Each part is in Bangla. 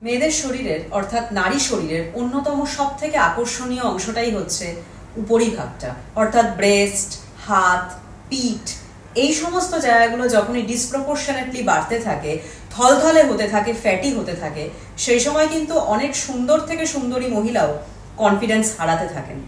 মেয়েদের শরীরের অর্থাৎ নারী শরীরের অন্যতম সবথেকে আকর্ষণীয় অংশটাই হচ্ছে উপরিভাগটা, অর্থাৎ ব্রেস্ট, হাত, পিঠ। এই সমস্ত জায়গাগুলো যখনই ডিসপ্রপোর্শনেটলি বাড়তে থাকে, থলথলে হতে থাকে, ফ্যাটি হতে থাকে, সেই সময় কিন্তু অনেক সুন্দর থেকে সুন্দরী মহিলাও কনফিডেন্স হারাতে থাকেন।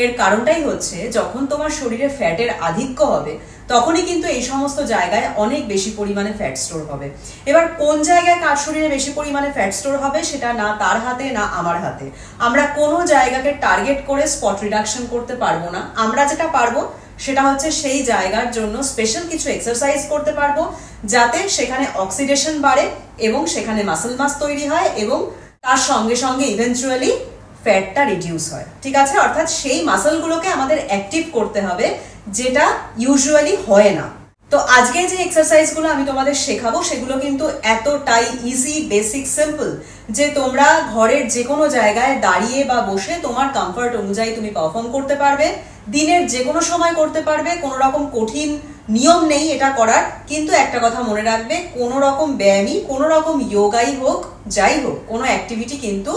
এর কারণটাই হচ্ছে যখন তোমার শরীরে ফ্যাটের আধিক্য হবে তখনই কিন্তু এই সমস্ত জায়গায় অনেক বেশি পরিমাণে ফ্যাট স্টোর হবে। এবার কোন জায়গায় কার শরীরে বেশি পরিমাণে ফ্যাট স্টোর হবে সেটা না তার হাতে না আমার হাতে। আমরা কোনো জায়গাকে টার্গেট করে স্পট রিডাকশন করতে পারবো না। আমরা যেটা পারবো সেটা হচ্ছে সেই জায়গার জন্য স্পেশাল কিছু এক্সারসাইজ করতে পারবো যাতে সেখানে অক্সিডেশন বাড়ে এবং সেখানে মাসল মাস তৈরি হয় এবং তার সঙ্গে সঙ্গে ইভেন্চুয়ালি ফ্যাটটা রিডিউস হয়। ঠিক আছে, অর্থাৎ সেই মাসলগুলোকে আমাদের অ্যাক্টিভ করতে হবে, যেটা ইউজুয়ালি হয় না। তো আজকে যে এক্সারসাইজগুলো আমি তোমাদের শেখাবো সেগুলো কিন্তু এতটাই ইজি, বেসিক, সিম্পল যে তোমরা ঘরের যে কোনো জায়গায় দাঁড়িয়ে বা বসে তোমার কমফর্ট অনুযায়ী তুমি পারফর্ম করতে পারবে। দিনের যে কোনো সময় করতে পারবে, কোনো রকম কঠিন নিয়ম নেই এটা করার। কিন্তু একটা কথা মনে রাখবে, কোনো রকম ব্যায়ামই, কোনো রকম যোগাই হোক, যাই হোক, কোনো অ্যাক্টিভিটি কিন্তু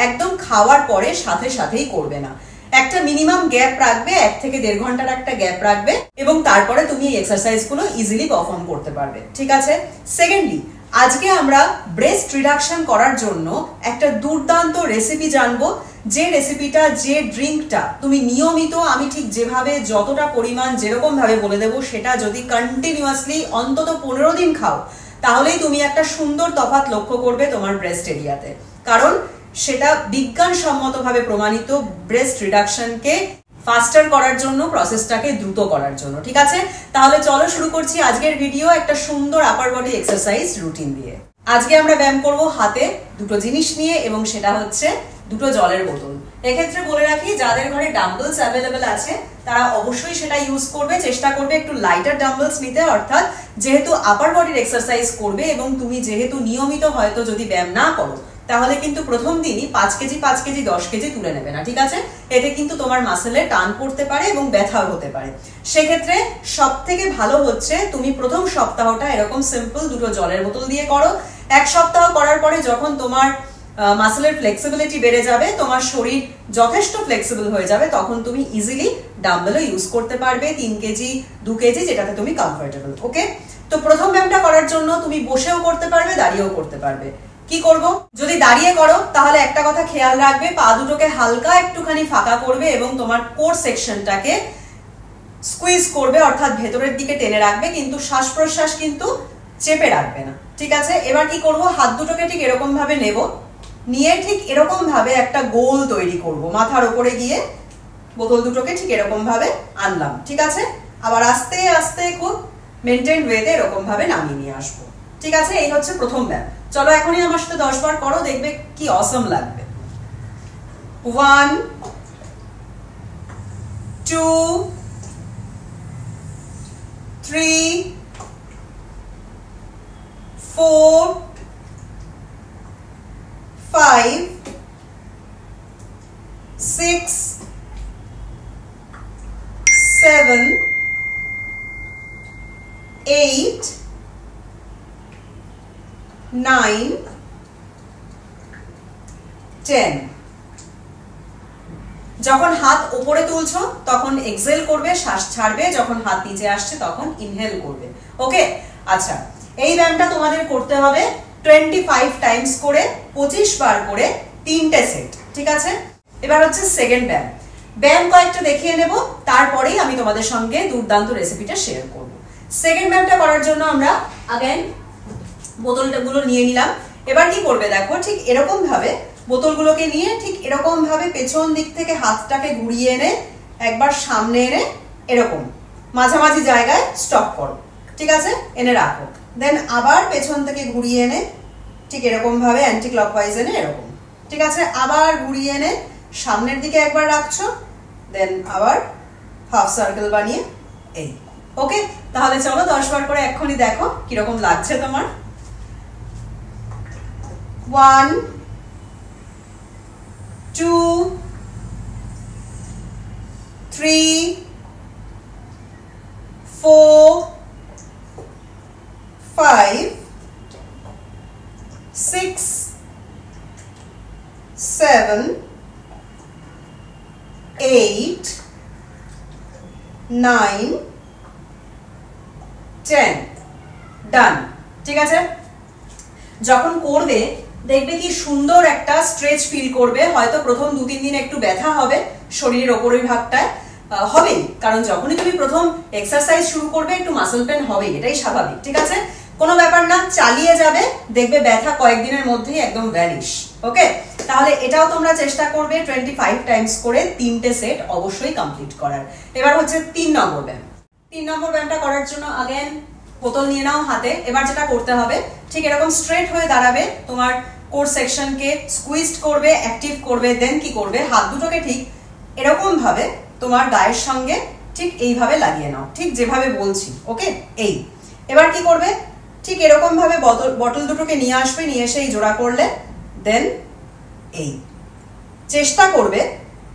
একদম খাওয়ার পরে সাথে সাথেই করবে না। একটা মিনিমাম গ্যাপ রাখবে, 1 থেকে 1.5 ঘন্টার একটা গ্যাপ রাখবে এবং তারপরে তুমি এই এক্সারসাইজগুলো ইজিলি পারফর্ম করতে পারবে। ঠিক আছে। সেকেন্ডলি, আজকে আমরা ব্রেস্ট রিডাকশন করার জন্য একটা দুর্দান্ত রেসিপি জানবো, যে রেসিপিটা, যে ড্রিঙ্কটা তুমি নিয়মিত, আমি ঠিক যেভাবে যতটা পরিমাণ যেরকম ভাবে বলে দেবো, সেটা যদি কন্টিনিউয়াসলি অন্তত 15 দিন খাও তাহলেই তুমি একটা সুন্দর তফাৎ লক্ষ্য করবে তোমার ব্রেস্ট এরিয়াতে। কারণ সেটা বিজ্ঞানসম্মতভাবে প্রমাণিত ব্রেস্ট রিডাকশনকে ফাস্টার করার জন্য, প্রসেসটাকে দ্রুত করার জন্য। ঠিক আছে, তাহলে চলো শুরু করছি আজকের ভিডিও একটা সুন্দর আপার বডি এক্সারসাইজ রুটিন দিয়ে। আজকে আমরা ব্যায়াম করব হাতে দুটো জিনিস নিয়ে এবং সেটা হচ্ছে দুটো জলের বোতল। এক্ষেত্রে বলে রাখি, যাদের ঘরে ডাম্বলস অ্যাভেলেবেল আছে তারা অবশ্যই সেটা ইউজ করবে। চেষ্টা করবে একটু লাইটার ডাম্বলস নিতে, অর্থাৎ যেহেতু আপার বডির এক্সারসাইজ করবে এবং তুমি যেহেতু নিয়মিত হয়তো যদি ব্যায়াম না করো তাহলে কিন্তু প্রথম দিনই 5 কেজি 5 কেজি 10 কেজি তুলে নেবে না। ঠিক আছে, এতে কিন্তু তোমার মাসেলে টান পড়তে পারে এবং ব্যথাও হতে পারে। সেক্ষেত্রে সব থেকে ভালো হচ্ছে তুমি প্রথম সপ্তাহটা এরকম সিম্পল দুটো জলের বোতল দিয়ে করো। 1 সপ্তাহ করার পরে যখন তোমার মাসেলের ফ্লেক্সিবিলিটি বেড়ে যাবে, তোমার শরীর যথেষ্ট ফ্লেক্সিবল হয়ে যাবে, তখন তুমি ইজিলি ডাম্বেলও ইউজ করতে পারবে 3 কেজি 2 কেজি, যেটাতে তুমি কমফোর্টেবল। ওকে, তো প্রথম ব্যায়ামটা করার জন্য তুমি বসেও করতে পারবে, দাঁড়িয়েও করতে পারবে। কি করব, যদি দাঁড়িয়ে করো তাহলে একটা কথা খেয়াল রাখবে, পা দুটোকে হালকা একটুখানি ফাঁকা করবে এবং তোমার কোর সেকশনটাকে স্কুইজ করবে, অর্থাৎ ভেতরের দিকে টেনে রাখবে, কিন্তু শ্বাস প্রশ্বাস কিন্তু চেপে রাখবে না। ঠিক আছে, এবার কি করব, হাত দুটোকে ঠিক এরকম ভাবে নেব, নিয়ে ঠিক এরকম ভাবে একটা গোল তৈরি করব, মাথার উপরে গিয়ে বোতল দুটোকে ঠিক এরকম ভাবে আনলাম। ঠিক আছে, আবার আস্তে আস্তে খুব মেনটেন ওয়েতে এরকম ভাবে নামিয়ে নিয়ে আসবো। ঠিক আছে, এই হচ্ছে প্রথম ব্যায়াম। চলো এখনই আমার সাথে 10 বার করো, দেখবে কি অসম লাগবে। 1 2 3 4 5 6 7 8 9 10। যখন হাত উপরে তুলছো তখন এক্সহেল করবে, শ্বাস ছাড়বে, যখন হাত নিচে আসছে তখন ইনহেল করবে। ওকে, আচ্ছা, এই ব্যায়ামটা তোমাদের করতে হবে 25 টাইমস করে, 25 বার করে, 3টে সেট। ঠিক আছে, এবার হচ্ছে সেকেন্ড ব্যায়াম। ব্যায়াম কয়েকটা দেখিয়ে নেব, তারপরেই আমি তোমাদের সঙ্গে দুর্দান্ত রেসিপিটা শেয়ার করব। সেকেন্ড ব্যায়ামটা করার জন্য আমরা আগেন বোতলগুলো নিয়ে নিলাম। এবার কি করবে দেখো, ঠিক এরকম ভাবে বোতলগুলোকে নিয়ে ঠিক এরকম ভাবে পেছন দিক থেকে হাতটাকে ঘুরিয়ে এনে একবার সামনে এনে এরকম মাঝামাঝি জায়গায় স্টপ করো। ঠিক আছে, এনে রাখো, দেন আবার পেছন থেকে ঘুরিয়ে এনে ঠিক এরকম ভাবে অ্যান্টি ক্লকওয়াইজ এনে এরকম। ঠিক আছে, আবার ঘুরিয়ে এনে সামনের দিকে একবার রাখছো, দেন আবার হাফ সার্কেল বানিয়ে এই। ওকে, তাহলে চলো 10 বার করে এক্ষুনি দেখো কিরকম লাগছে তোমার। 1 2 3 4 5 6 7 8 9 10 ডান। ঠিক আছে, যখন করবে দেখবে কি সুন্দর একটা স্ট্রেচ ফিল করবে। হয়তো প্রথম 2-3 দিন একটু ব্যথা হবে শরীরের ওপরের ভাগটায়, হবেই, কারণ যখনই তুমি প্রথম এক্সারসাইজ শুরু করবে একটু মাসল পেন হবেই, এটাই স্বাভাবিক। ঠিক আছে, কোনো ব্যাপার না, চালিয়ে যাবে, দেখবে ব্যথা কয়েকদিনের মধ্যেই একদম ভ্যানিশ। ওকে, তাহলে এটাও তোমরা চেষ্টা করবে 25 টাইমস করে 3টে সেট অবশ্যই কমপ্লিট করার। এবার হচ্ছে 3 নম্বর ব্যায়াম। 3 নম্বর ব্যায়ামটা করার জন্য আগেন বোতল নিয়ে নাও হাতে। এবার যেটা করতে হবে, ঠিক এরকম স্ট্রেট হয়ে দাঁড়াবে, তোমার কোর সেকশনকে স্কুইজড করবে, অ্যাক্টিভ করবে, দেন কি করবে, হাত দুটোকে ঠিক এরকম ভাবে তোমার গায়ের সঙ্গে ঠিক এইভাবে লাগিয়ে নাও, ঠিক যেভাবে বলছি। ওকে, এই এবার কি করবে, ঠিক এরকম ভাবে বটল দুটোকে নিয়ে আসবে, নিয়ে এসে এই জোড়া করলে, দেন এই চেষ্টা করবে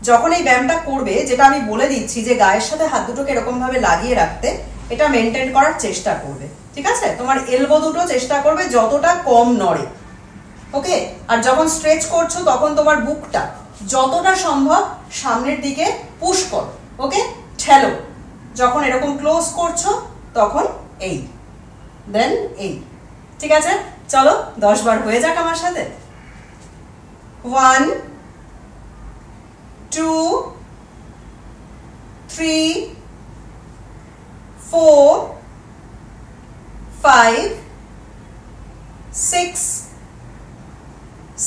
যখন এই ব্যায়ামটা করবে, যেটা আমি বলে দিচ্ছি যে গায়ের সাথে হাত দুটোকে এরকম ভাবে লাগিয়ে রাখতে, এটা মেনটেন করার চেষ্টা করবে। ঠিক আছে, তোমার এলবো দুটো চেষ্টা করবে যতটা কম নড়ে। ওকে, আর যখন স্ট্রেচ করছো তখন তোমার বুকটা যতটা সম্ভব সামনের দিকে পুশ করো। ওকে, ঠেলো, যখন এরকম ক্লোজ করছো তখন এই, দেন এই। ঠিক আছে, চলো 10 বার হয়ে যাক আমার সাথে। 1 2 3 4 5 6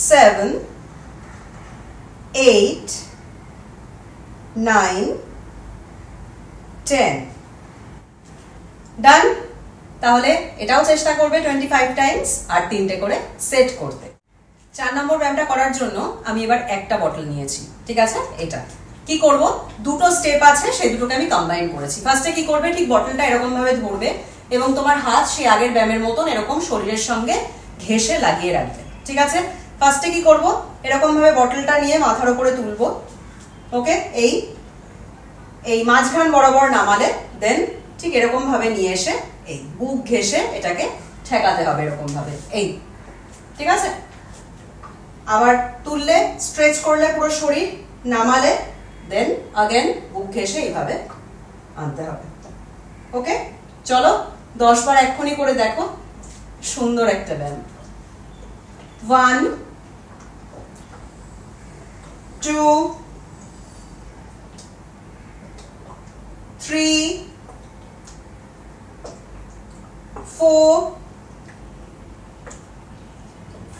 7 8 9 10 ডান। তাহলে এটাও চেষ্টা করবে 25 টাইমস আর 3টে করে সেট করতে। 4 নম্বর ব্যায়ামটা করার জন্য আমি এবার একটা বটল নিয়েছি। ঠিক আছে, এটা কি করব, দুটো স্টেপ আছে, সেই দুটোকে আমি কম্বাইন করেছি। ফার্স্টে কি করবে, ঠিক বটলটা এরকম ভাবে ধরবে এবং তোমার হাত সেই আগের ব্যায়ামের মতন এরকম শরীরের সঙ্গে ঘেঁষে লাগিয়ে রাখবে। ঠিক আছে, ফার্স্টে কি করব, এরকম ভাবে বটলটা নিয়ে মাথার উপরে তুলবো। ওকে, এই মাঝখান বরাবর নামালে, দেন ঠিক এরকম ভাবে নিয়ে এসে এই বুক ঘেঁষে এটাকে ঠেকাতে হবে এরকম ভাবে, এই। ঠিক আছে, আবার তুললে, স্ট্রেচ করলে পুরো শরীর, নামালে, দেন আগেন বুক ঘেঁষে এইভাবে আনতে হবে। ওকে, চলো 10 বার এক্ষুনি করে দেখো, সুন্দর একটা ব্যায়াম। 1 2 3 4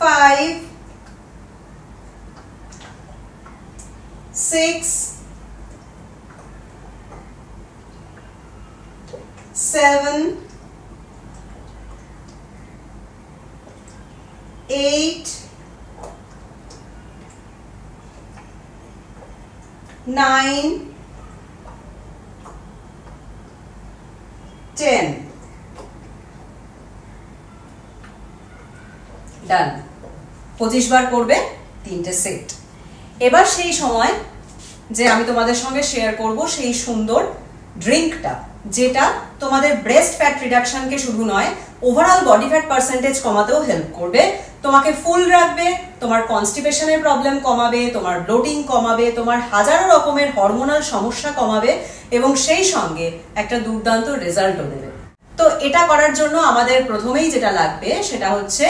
5 6 7 8 9 10 ডান। 25 বার করবে, 3টে সেট। এবার সেই সময় যে আমি তোমাদের সঙ্গে শেয়ার করব সেই সুন্দর ড্রিঙ্কটা, যেটা তোমাদের ব্রেস্ট ফ্যাট রিডাকশনকে শুধু নয়, ওভারঅল বডি ফ্যাট পার্সেন্টেজ কমাতেও হেল্প করবে, তোমাকে ফুল রাখবে, তোমার কনস্টিপেশনের প্রবলেম কমাবে, তোমার ব্লোটিং কমাবে, তোমার হাজারো রকমের হরমোনাল সমস্যা কমাবে এবং সেই সঙ্গে একটা দুর্দান্ত রেজাল্টও দেবে। তো এটা করার জন্য আমাদের প্রথমেই যেটা লাগবে সেটা হচ্ছে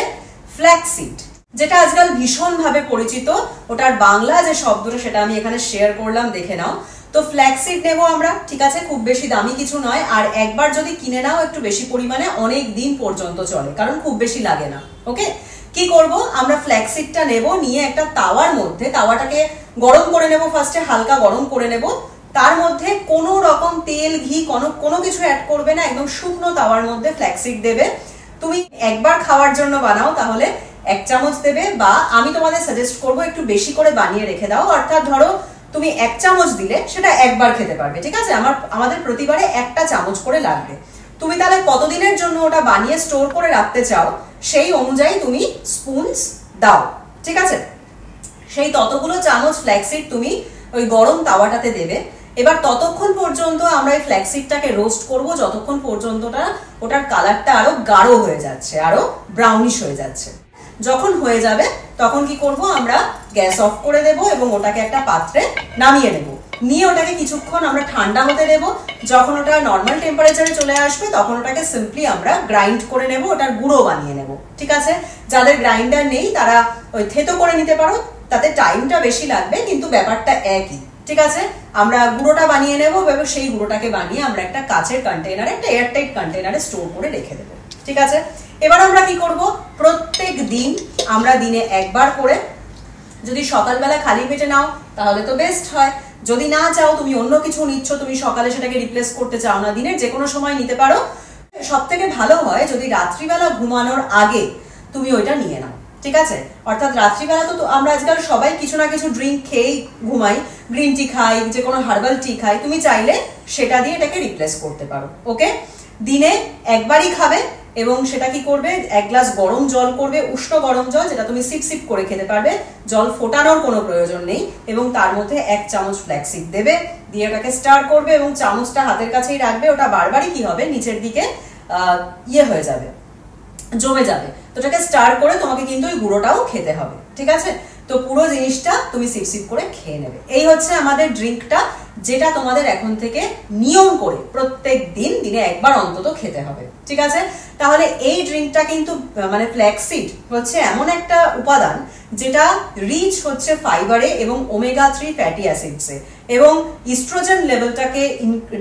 ফ্ল্যাক্সিড, যেটা আজকাল ভীষণ ভাবে পরিচিত। ওটার বাংলা যে শব্দটা সেটা আমি এখানে শেয়ার করলাম, দেখে নাও। তো ফ্ল্যাক্সিড নেবো আমরা। ঠিক আছে, খুব বেশি দামি কিছু নয়, আর একবার যদি কিনে নাও একটু বেশি পরিমাণে, অনেক দিন পর্যন্ত চলে, কারণ খুব বেশি লাগে না। ওকে, কি করব, আমরা ফ্ল্যাক্সিডটা নেব, নিয়ে একটা তাওয়ার মধ্যে, তাওয়াটাকে গরম করে নেব, ফার্স্টে হালকা গরম করে নেব, তার মধ্যে কোনো রকম তেল ঘি কোনো কিছু অ্যাড করবে না, একদম শুকনো তাওয়ার মধ্যে ফ্ল্যাক্সিড দেবে। তুমি একবার খাওয়ার জন্য বানাও তাহলে 1 চামচ দেবে, বা আমি তোমাদের সাজেস্ট করবো একটু বেশি করে বানিয়ে রেখে দাও, অর্থাৎ ধরো তুমি 1 চামচ দিলে সেটা একবার খেতে পারবে। ঠিক আছে, আমাদের প্রতিবারে 1টা চামচ করে লাগবে। তুমি তাহলে কতদিনের জন্য ওটা বানিয়ে স্টোর করে রাখতে চাও সেই অনুযায়ী তুমি স্পুনস দাও। ঠিক আছে, সেই ততগুলো চামচ ফ্ল্যাক্সিড তুমি ওই গরম তাওয়াটাতে দেবে। এবার ততক্ষণ পর্যন্ত আমরা এই ফ্ল্যাক্সিডটাকে রোস্ট করব যতক্ষণ পর্যন্ত ওটার কালারটা আরো গাঢ় হয়ে যাচ্ছে, আরো ব্রাউনিশ হয়ে যাচ্ছে। যখন হয়ে যাবে তখন কি করব, আমরা গ্যাস অফ করে দেব এবং ওটাকে একটা পাত্রে নামিয়ে নেব। নিয়ে ওটাকে কিছুক্ষণ আমরা ঠান্ডা হতে দেব। যখন ওটা নর্মাল টেম্পারেচারে চলে আসবে তখন ওটাকে সিম্পলি আমরা গ্রাইন্ড করে নেব, ওটার গুঁড়ো বানিয়ে নেব। ঠিক আছে, যাদের গ্রাইন্ডার নেই তারা ওই থেতো করে নিতে পারো, তাতে টাইমটা বেশি লাগবে কিন্তু ব্যাপারটা একই। ঠিক আছে, আমরা গুঁড়োটা বানিয়ে নেব এবং সেই গুঁড়োটাকে বানিয়ে আমরা একটা কাচের কন্টেনারে, একটা এয়ারটাইট কন্টেনারে স্টোর করে রেখে দেবো। ঠিক আছে, এবার আমরা কি করব, প্রত্যেক দিন আমরা দিনে একবার করে, যদি সকালবেলা খালি পেটে নাও তাহলে তো বেস্ট হয়, যদি না চাও তুমি অন্য কিছু নিচ্ছ, তুমি সকালে সেটাকে রিপ্লেস করতে চাও না, দিনের যে কোনো সময় নিতে পারো। সব থেকে ভালো হয় যদি রাত্রিবেলা ঘুমানোর আগে তুমি ওইটা নিয়ে নাও। ঠিক আছে, অর্থাৎ রাত্রিবেলা তো আমরা আজকাল সবাই কিছু না কিছু ড্রিঙ্ক খেয়েই ঘুমাই, গ্রিন টি খাই, যে কোনো হার্বাল টি খাই, তুমি চাইলে সেটা দিয়ে এটাকে রিপ্লেস করতে পারো। ওকে, দিনে একবারই খাবে এবং সেটা কি করবে, এক গ্লাস গরম জল করবে, উষ্ণ গরম জল, যেটা তুমি সিপ সিপ করে খেতে পারবে, জল ফোটানোর কোনো প্রয়োজন নেই, এবং তার মধ্যে 1 চামচ ফ্ল্যাক্সিড দেবে, দিয়ে ওটাকে স্টার করবে এবং চামচটা হাতের কাছেই রাখবে। ওটা বারবারই কি হবে, নিচের দিকে হয়ে যাবে, জমে যাবে। তো ওটাকে স্টার করে তোমাকে কিন্তু ওই গুঁড়োটাও খেতে হবে। ঠিক আছে, তো পুরো জিনিসটা তুমি সিপ সিপ করে খেয়ে নেবে। এই হচ্ছে আমাদের ড্রিঙ্কটা, যেটা তোমাদের এখন থেকে নিয়ম করে প্রত্যেক দিন দিনে একবার অন্তত খেতে হবে। ঠিক আছে, তাহলে এই ড্রিঙ্কটা কিন্তু মানে ফ্ল্যাক্সিড হচ্ছে এমন একটা উপাদান যেটা রিচ হচ্ছে ফাইবারে এবং ওমেগা 3 ফ্যাটি অ্যাসিডসে, এবং ইস্ট্রোজেন লেভেলটাকে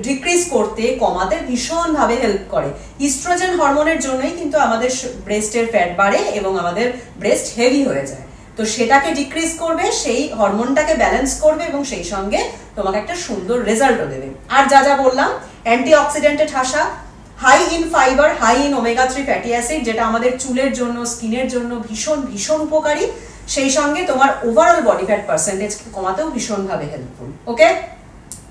ডিক্রিজ করতে, কমাতে ভীষণভাবে হেল্প করে। ইস্ট্রোজেন হরমোনের জন্যই কিন্তু আমাদের ব্রেস্টের ফ্যাট বাড়ে এবং আমাদের ব্রেস্ট হেভি হয়ে যায়। তো সেটাকে ডিক্রিজ করবে, সেই হরমোনটাকে ব্যালেন্স করবে এবং সেই সঙ্গে তোমাকে একটা সুন্দর রেজাল্টও দেবে। আর যা যা বললাম, অ্যান্টিঅক্সিডেন্টে ঠাসা, high in fibre, high in omega 3 fatty acid, যেটা আমাদের চুলের জন্য, স্কিনের জন্য ভীষণ ভীষণ উপকারী, সেই সঙ্গে তোমার ওভারঅল বডি ফ্যাট পার্সেন্টেজ কমাতেও ভীষণভাবে হেল্পফুল। ওকে,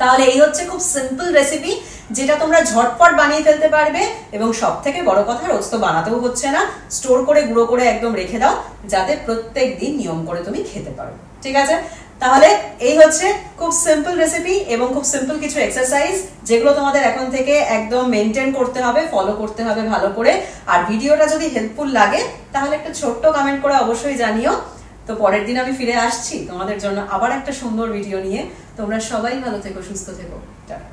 তাহলে এই হচ্ছে খুব সিম্পল রেসিপি, যেটা তোমরা ঝটপট বানিয়ে ফেলতে পারবে, এবং সব থেকে বড় কথা, রোজ তো বানাতেও হচ্ছে না, স্টোর করে গুঁড়ো করে একদম রেখে দাও, যাতে প্রত্যেক দিন নিয়ম করে তুমি খেতে পারো। ঠিক আছে, তাহলে এই হচ্ছে খুব সিম্পল রেসিপি এবং খুব সিম্পল কিছু এক্সারসাইজ, যেগুলো তোমাদের এখন থেকে একদম মেনটেন করতে হবে, ফলো করতে হবে ভালো করে। আর ভিডিওটা যদি হেল্পফুল লাগে তাহলে একটা ছোট্ট কমেন্ট করে অবশ্যই জানিও। তো পরের দিন আমি ফিরে আসছি তোমাদের জন্য আবার একটা সুন্দর ভিডিও নিয়ে। তোমরা সবাই ভালো থেকো, সুস্থ থেকো, টাটা।